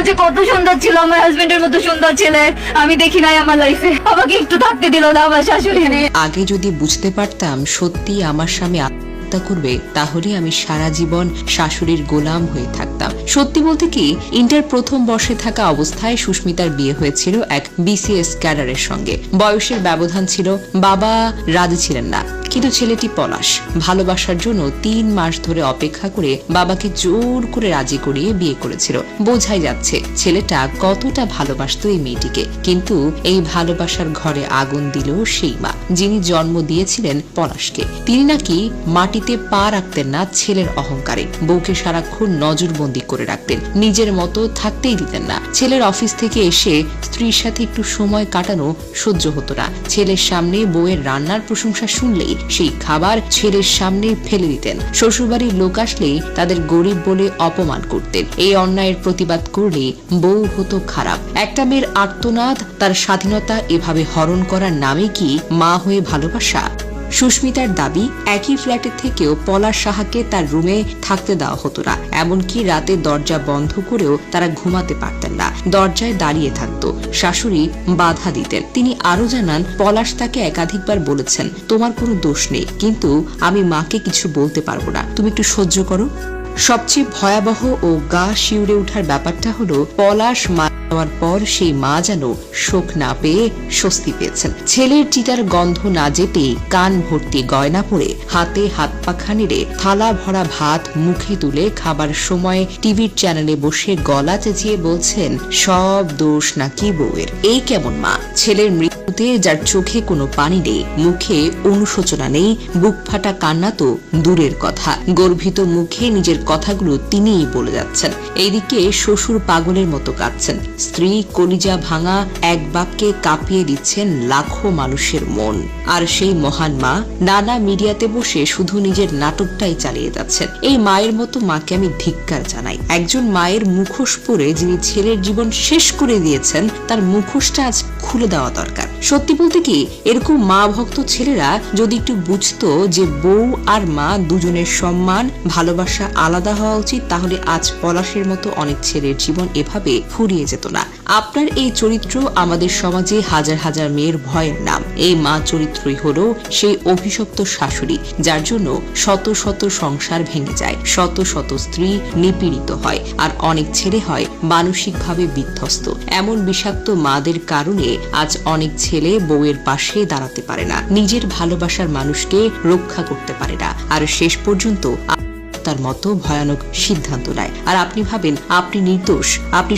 যে কত সুন্দর ছিল, আমার হাজবেন্ডের মতো সুন্দর ছেলে আমি দেখি নাই আমার লাইফে। আমাকে একটু থাকতে দিল না আমার শাশুড়ি। আগে যদি বুঝতে পারতাম সত্যি আমার স্বামী আত্মহত্যা করবে, তাহলে আমি সারা জীবন শাশুড়ির গোলাম হয়ে থাকতাম। সত্যি বলতে কি, ইন্টার প্রথম বর্ষে থাকা অবস্থায় সুস্মিতার বিয়ে হয়েছিল এক বিসিএস ক্যাডারের সঙ্গে। বয়সের ব্যবধান ছিল, বাবা রাজি ছিলেন না, কিন্তু ছেলেটি পলাশ ভালোবাসার জন্য 3 মাস ধরে অপেক্ষা করে বাবাকে জোর করে রাজি করিয়ে বিয়ে করেছিল। বোঝাই যাচ্ছে ছেলেটা কতটা ভালোবাসতো এই মেয়েটিকে। কিন্তু এই ভালোবাসার ঘরে আগুন দিল সেই মা, যিনি জন্ম দিয়েছিলেন পলাশকে। তিনি নাকি মাটিতে পা রাখতেন না ছেলের অহংকারে। বউকে সারাক্ষণ নজরবন্দি করে রাখতেন, নিজের মতো থাকতেই দিতেন না। ছেলের অফিস থেকে এসে স্ত্রীর সাথে একটু সময় কাটানো সহ্য হতো না। ছেলের সামনে বউয়ের রান্নার প্রশংসা শুনলেই সেই খাবার ছেলের সামনে ফেলে দিতেন। শ্বশুরবাড়ির লোক আসলেই তাদের গরিব বলে অপমান করতেন। এই অন্যায়ের প্রতিবাদ করলে বউ হতো খারাপ। একটা মেয়ের আর্তনাদ, তার স্বাধীনতা এভাবে হরণ করার নামে কি মা হয়ে ভালোবাসা? সুস্মিতার দাবি, একই ফ্ল্যাটের থেকেও পলাশ সাহাকে তার রুমে থাকতে দেওয়া হতো না। এমনকি রাতে দরজা বন্ধ করেও তারা ঘুমাতে পারতেন না, দরজায় দাঁড়িয়ে থাকতো। শাশুড়ি বাধা দিতেন। তিনি আরো জানান, পলাশ তাকে একাধিকবার বলেছেন, তোমার কোনো দোষ নেই, কিন্তু আমি মাকে কিছু বলতে পারবো না, তুমি একটু সহ্য করো। সবচেয়ে ভয়াবহ ও গা শিউরে ওঠার ব্যাপারটা হলো, পলাশ মারা যাওয়ার পর সেই মা যেন শোক না পেয়ে স্বস্তি পেয়েছেন। ছেলের চিতার গন্ধ না যেতেই কান ভর্তি গয়না পরে, হাতে হাত পাখা নেড়ে, থালা ভরা ভাত মুখে তুলে খাবার সময় টিভির চ্যানেলে বসে গলা চেঁচিয়ে বলছেন, সব দোষ নাকি বউয়ের। এই কেমন মা? ছেলের মৃত্যুতে যার চোখে কোনো পানি নেই, মুখে অনুশোচনা নেই, বুক ফাটা কান্না তো দূরের কথা, গর্বিত মুখে নিজের কথাগুলো তিনিই বলে যাচ্ছেন। এইদিকে শ্বশুর পাগলের মতো কাঁদছেন, স্ত্রী কলিজা ভাঙা এক বাক্যে কাঁপিয়ে দিচ্ছেন লাখো মানুষের মন। আর সেই মহান মা নানা মিডিয়াতে বসে শুধু নিজের নাটকটাই চালিয়ে যাচ্ছেন। এই মায়ের মতো মাকে আমি ধিক্কার জানাই। একজন মায়ের মুখোশ পরে যিনি ছেলের জীবন শেষ করে দিয়েছেন, তার মুখোশটা আজ খুলে দেওয়া দরকার। সত্যি বলতে কি, এরকম মা ভক্ত ছেলেরা যদি একটু বুঝতো যে বউ আর মা দুজনের সম্মান ভালোবাসা আলাদা হওয়া উচিত, তাহলে আজ পলাশের মতো অনেক ছেলের জীবন এভাবে ফুরিয়ে যেত না। আপনার এই চরিত্র আমাদের সমাজে হাজার হাজার মেয়ের ভয়ের নাম। এই মা চরিত্রই হলো সেই অভিশপ্ত শাশুড়ি, যার জন্য শত শত সংসার ভেঙে যায়, শত শত স্ত্রী নিপীড়িত হয়, আর অনেক ছেলে হয় মানসিকভাবে বিধ্বস্ত। এমন বিষাক্ত মাদের কারণে আজ অনেক ছেলে বউয়ের পাশে দাঁড়াতে পারে না, নিজের ভালোবাসার মানুষকে রক্ষা করতে পারে না, আর শেষ পর্যন্ত তার মতো ভয়ানক সিদ্ধান্ত নেয়। আর আপনি ভাবেন আপনি নির্দোষ, আপনি